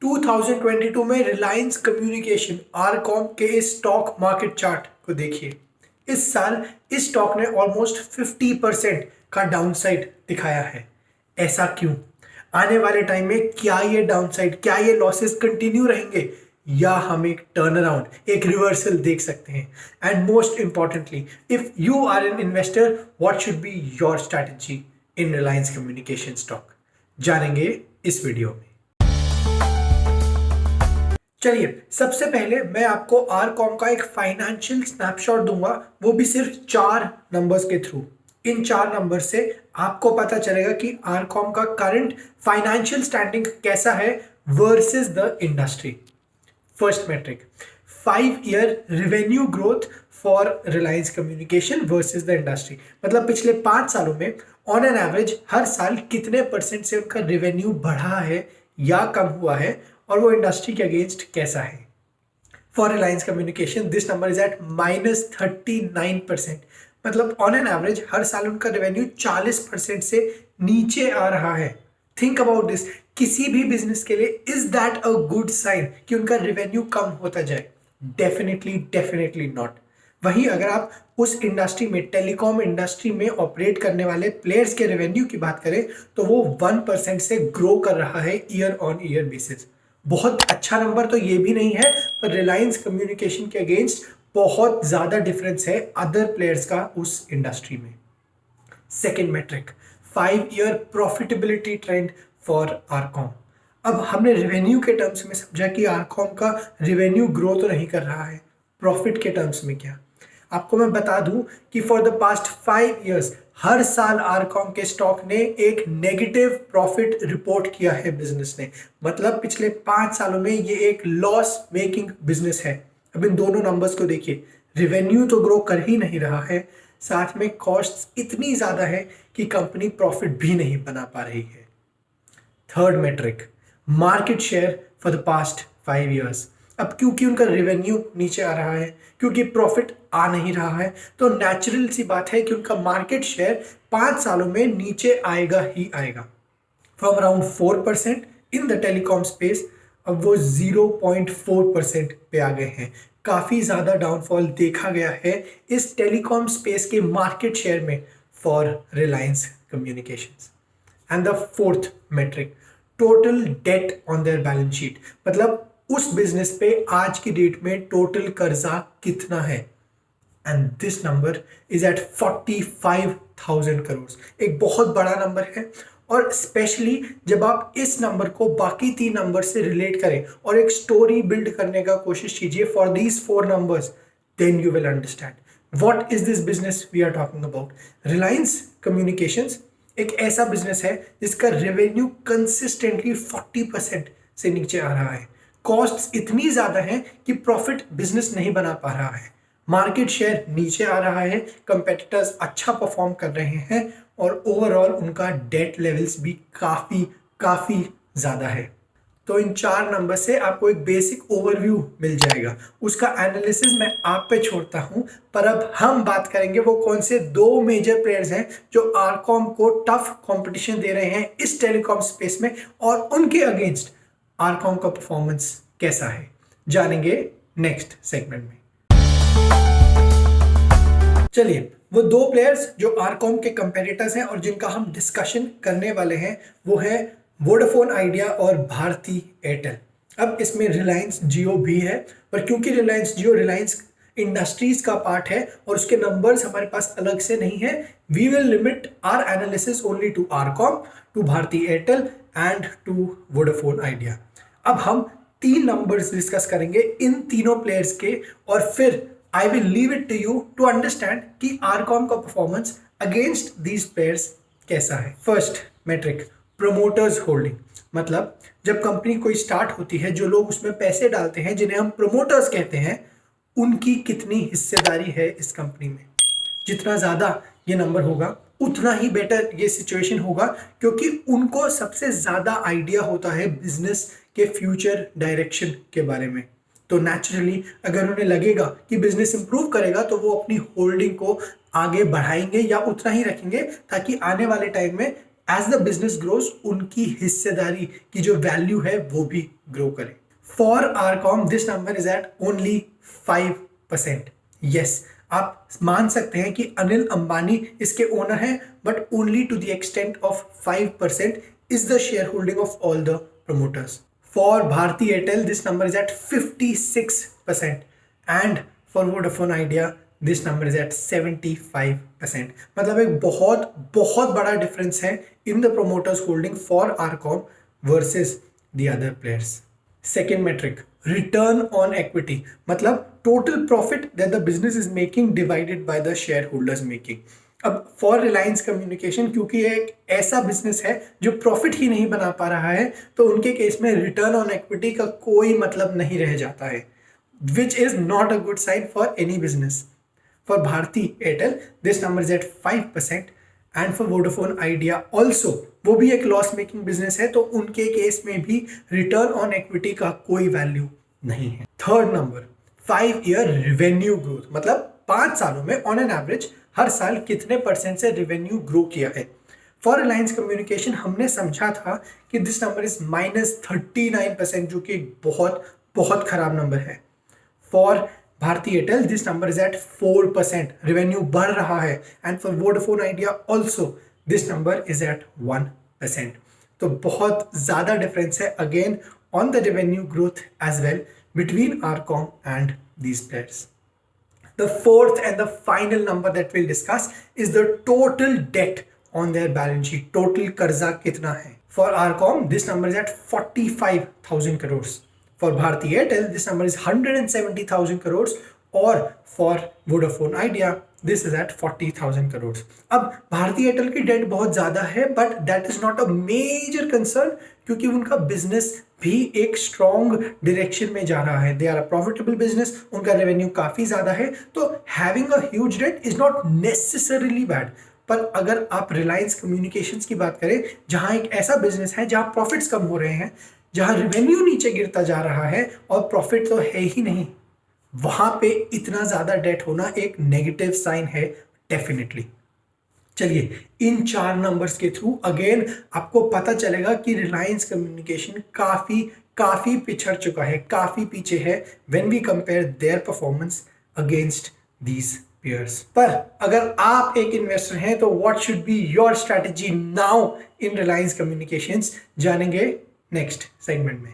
2022 में Reliance communication RCom के इस स्टॉक मार्केट चार्ट को देखिए। इस साल इस स्टॉक ने ऑलमोस्ट 50% का डाउनसाइड दिखाया है। ऐसा क्यों? आने वाले टाइम में क्या ये डाउनसाइड, क्या ये लॉसेस कंटिन्यू रहेंगे या हम एक टर्न अराउंड, एक रिवर्सल देख सकते हैं? And most importantly, if you are an investor, what should be your strategy in Reliance communication stock, जानेंगे इस वीडियो में। चलिए, सबसे पहले मैं आपको आरकॉम का एक फाइनेंशियल स्नैपशॉट दूंगा, वो भी सिर्फ 4 नंबर्स के थ्रू। इन 4 नंबर से आपको पता चलेगा कि आरकॉम का करंट फाइनेंशियल स्टैंडिंग कैसा है versus the industry. First metric, 5-year revenue growth for Reliance communication versus the industry. मतलब पिछले 5 सालों में ऑन एन एवरेज हर साल कितने % से उनका रेवेन्यू बढ़ा है या कम हुआ है, और वो इंडस्ट्री के अगेंस्ट कैसा है। For Reliance communication this number is at -39%। मतलब ऑन एन एवरेज हर साल उनका रेवेन्यू 40% से नीचे आ रहा है। थिंक अबाउट दिस, किसी भी बिजनेस के लिए is that a good sign कि उनका रेवेन्यू कम होता जाए? Definitely not. वहीं अगर आप उस इंडस्ट्री में, टेलीकॉम इंडस्ट्री में ऑपरेट करने वाले प्लेयर्स के रेवेन्यू की बात करें तो वो 1% से ग्रो कर रहा है ईयर ऑन ईयर बेसिस। बहुत अच्छा नंबर तो ये भी नहीं है, पर रिलायंस कम्युनिकेशन के अगेंस्ट बहुत ज्यादा डिफरेंस है अदर प्लेयर्स का उस इंडस्ट्री में। Second metric, 5-year profitability trend for RCom. अब हमने रेवेन्यू के टर्म्स में समझा कि आरकॉम का रेवेन्यू ग्रो तो नहीं कर रहा है, प्रॉफिट के टर्म्स में क्या? आपको मैं बता दूं कि फॉर द पास्ट 5 years हर साल आरकॉम के स्टॉक ने एक नेगेटिव प्रॉफिट रिपोर्ट किया है बिजनेस ने। मतलब पिछले 5 सालों में ये एक लॉस मेकिंग बिजनेस है। अब इन दोनों नंबर्स को देखिए, रेवेन्यू तो ग्रो कर ही नहीं रहा है, साथ में कॉस्ट्स इतनी ज्यादा है कि कंपनी प्रॉफिट भी नहीं बना पा रही है। Third metric, market share for the past 5 years। अब क्योंकि उनका रेवेन्यू नीचे आ रहा है, क्योंकि प्रॉफिट आ नहीं रहा है, तो नेचुरल सी बात है कि उनका मार्केट शेयर 5 सालों में नीचे आएगा ही आएगा। From around 4% in the telecom space, अब वो 0.4% पे आ गए हैं। काफी ज्यादा डाउनफॉल देखा गया है इस टेलीकॉम स्पेस के मार्केट शेयर में for Reliance communications. And the fourth metric, total debt on their balance sheet. मतलब उस बिजनेस पे आज की डेट में टोटल कर्जा कितना है, and this number is at 45,000 crore. एक बहुत बड़ा नंबर है, और स्पेशली जब आप इस नंबर को बाकी 3 नंबर से रिलेट करें और एक स्टोरी बिल्ड करने का कोशिश कीजिए for these 4 numbers, then you will understand what is this business we are talking about. Reliance communications एक ऐसा बिजनेस है जिसका रेवेन्यू कंसिस्टेंटली 40% से नीचे आ रहा है। कॉस्ट्स इतनी ज्यादा है कि प्रॉफिट बिजनेस नहीं बना पा रहा है। मार्केट शेयर नीचे आ रहा है, कंपेटिटर्स अच्छा परफॉर्म कर रहे हैं, और ओवरऑल उनका डेट लेवल्स भी काफी ज्यादा है। तो इन 4 नंबर से आपको एक बेसिक ओवरव्यू मिल जाएगा। उसका एनालिसिस मैं आप पे छोड़ता हूं, पर अब हम बात करेंगे वो कौन से 2 मेजर प्लेयर्स हैं जो आरकॉम को टफ कंपटीशन दे रहे हैं इस टेलीकॉम स्पेस में, और उनके अगेंस्ट आरकॉम का परफॉर्मेंस कैसा है, जानेंगे नेक्स्ट सेगमेंट में। चलिए, वो 2 प्लेयर्स जो आरकॉम के कंपेटिटर्स हैं और जिनका हम डिस्कशन करने वाले हैं वो है वोडाफोन आइडिया और भारती एयरटेल। अब इसमें रिलायंस जियो भी है, पर क्योंकि रिलायंस जियो रिलायंस इंडस्ट्रीज का पार्ट है और उसके नंबर्स हमारे पास अलग से नहीं है, we will limit our analysis only to RCom, to Bharti Airtel and to Vodafone Idea. अब हम 3 नंबर्स डिस्कस करेंगे इन तीनों प्लेयर्स के, और फिर I will leave it to you to understand कि आरकॉम का परफॉर्मेंस अगेंस्ट these players कैसा है। First metric, promoters holding. मतलब जब कंपनी कोई स्टार्ट होती है, जो लोग उसमें पैसे डालते हैं जिन्हें हम प्रमोटर्स कहते हैं, उनकी कितनी हिस्सेदारी है इस कंपनी में। जितना ज्यादा ये नंबर होगा उतना ही बेटर ये सिचुएशन होगा, क्योंकि उनको सबसे ज्यादा आइडिया होता है बिजनेस के फ्यूचर डायरेक्शन के बारे में। तो नेचुरली अगर उन्हें लगेगा कि बिजनेस इंप्रूव करेगा तो वो अपनी होल्डिंग को आगे बढ़ाएंगे या उतना ही रखेंगे, ताकि आने वाले टाइम में एज द बिजनेस ग्रोज उनकी हिस्सेदारी की जो वैल्यू है वो भी ग्रो करे। For RCom this number is at only 5%। Yes, आप मान सकते हैं कि अनिल अंबानी इसके ओनर हैं, but only to the extent of 5% is the share holding of all the promoters. For Bharti Airtel, this number is at 56%, and for Vodafone Idea, this number is at 75%. मतलब एक बहुत बहुत बड़ा डिफरेंस है in the promoters holding for Arcom versus the other players. Second metric, return on equity, मतलब total profit that the business is making divided by the shareholders making. अब for Reliance communication, क्योंकि ये एक ऐसा business है जो profit ही नहीं बना पा रहा है, तो उनके केस में रिटर्न ऑन इक्विटी का कोई मतलब नहीं रह जाता है, which is not a good sign for any business. For Bharti Airtel this number is at 5%, and for Vodafone Idea also, वो भी एक लॉस मेकिंग बिजनेस है, तो उनके केस में भी रिटर्न ऑन इक्विटी का कोई वैल्यू नहीं है। Third number, 5 year revenue growth, मतलब 5 सालों में ऑन एन एवरेज हर साल कितने % से रेवेन्यू ग्रो किया है। फॉर रिलायंस कम्युनिकेशन हमने समझा था कि दिस नंबर इज -39%, जो कि बहुत बहुत खराब नंबर है। For Bharti Airtel this number is at 4%, revenue बढ़ रहा है, and for Vodafone Idea also this number is at 1%। तो बहुत ज़्यादा डिफरेंस है again on the revenue growth as well between RCom and these players. The fourth and the final number that we'll discuss is the total debt on their balance sheet. Total कर्जा कितना है? For Arcom, this number is at 45,000 crores. For Bharti Airtel, this number is 170,000 crores. और for Vodafone Idea, this is at 40,000 crores. अब Bharti Airtel की date बहुत ज़्यादा है, but that is not a major concern, क्योंकि उनका बिजनेस भी एक स्ट्रॉन्ग डायरेक्शन में जा रहा है। They are a profitable business, उनका रेवेन्यू काफ़ी ज़्यादा है, तो having a huge debt is not necessarily bad. पर अगर आप रिलायंस कम्युनिकेशंस की बात करें, जहाँ एक ऐसा बिजनेस है जहाँ प्रॉफिट्स कम हो रहे हैं, जहाँ रेवेन्यू नीचे गिरता जा रहा है और प्रॉफिट तो है ही नहीं, वहाँ पे इतना ज़्यादा डेट होना एक नेगेटिव साइन है डेफिनेटली। चलिए, इन 4 नंबर्स के थ्रू अगेन आपको पता चलेगा कि रिलायंस कम्युनिकेशन काफ़ी पिछड़ चुका है, काफ़ी पीछे है when we compare their performance against these peers। पर अगर आप एक इन्वेस्टर हैं तो what should be your strategy now in Reliance communications, जानेंगे नेक्स्ट सेगमेंट में।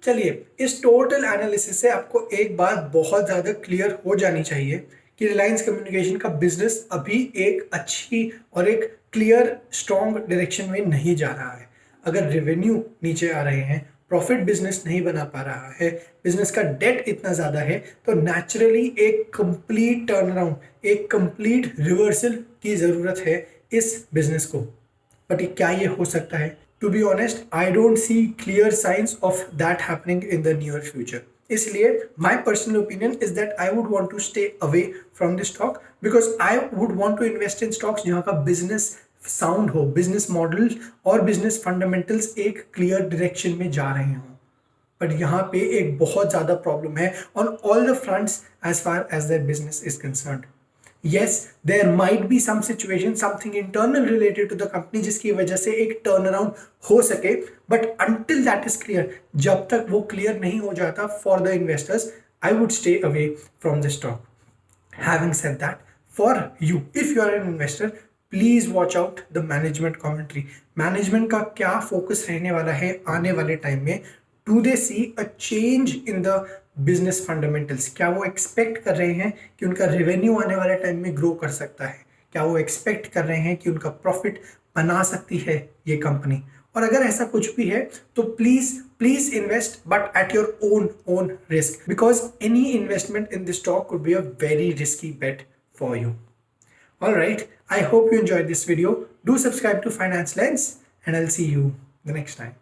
चलिए, इस टोटल एनालिसिस से आपको एक बात बहुत ज़्यादा क्लियर हो जानी चाहिए कि रिलायंस कम्युनिकेशन का बिजनेस अभी एक अच्छी और एक क्लियर स्ट्रॉन्ग डायरेक्शन में नहीं जा रहा है। अगर रेवेन्यू नीचे आ रहे हैं, प्रॉफिट बिजनेस नहीं बना पा रहा है, बिजनेस का डेट इतना ज़्यादा है, तो नेचुरली एक कंप्लीट टर्न अराउंड, एक कंप्लीट रिवर्सल की ज़रूरत है इस बिजनेस को। बट क्या ये हो सकता है? To be honest, I don't see clear signs of that happening in the near future. इसलिए my personal opinion is that I would want to stay away from this stock, because I would want to invest in stocks जहाँ का business sound हो, business model और business fundamentals एक clear direction में जा रहे हों। But यहाँ पे एक बहुत ज़्यादा प्रॉब्लम है on all the fronts as far as their business is concerned. Yes, there might be some situation, something internal related to the company जिसकी वजह से एक टर्न अराउंड हो सके, but until that is clear, जब तक वो क्लियर नहीं हो जाता for the investors, I would stay away from the stock. Having said that, for you, if you are an investor, please watch out the management commentary. Management का क्या focus रहने वाला है आने वाले टाइम में? Do they see a change in the business fundamentals? क्या वो एक्सपेक्ट कर रहे हैं कि उनका रेवेन्यू आने वाले टाइम में ग्रो कर सकता है? क्या वो एक्सपेक्ट कर रहे हैं कि उनका प्रॉफिट बना सकती है ये कंपनी? और अगर ऐसा कुछ भी है तो please invest, but at your own risk, because any investment in this stock could be a very risky bet for you. Alright, I hope you enjoyed this video. Do subscribe to Finance Lens and I'll see you the next time.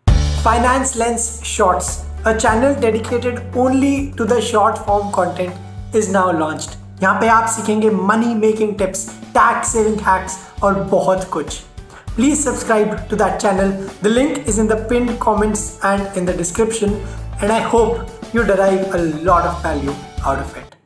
Finance Lens Shorts, a channel dedicated only to the short form content, is now launched. यहाँ पे आप सीखेंगे money making tips, tax saving hacks और बहुत कुछ। Please subscribe to that channel. The link is in the pinned comments and in the description, and I hope you derive a lot of value out of it.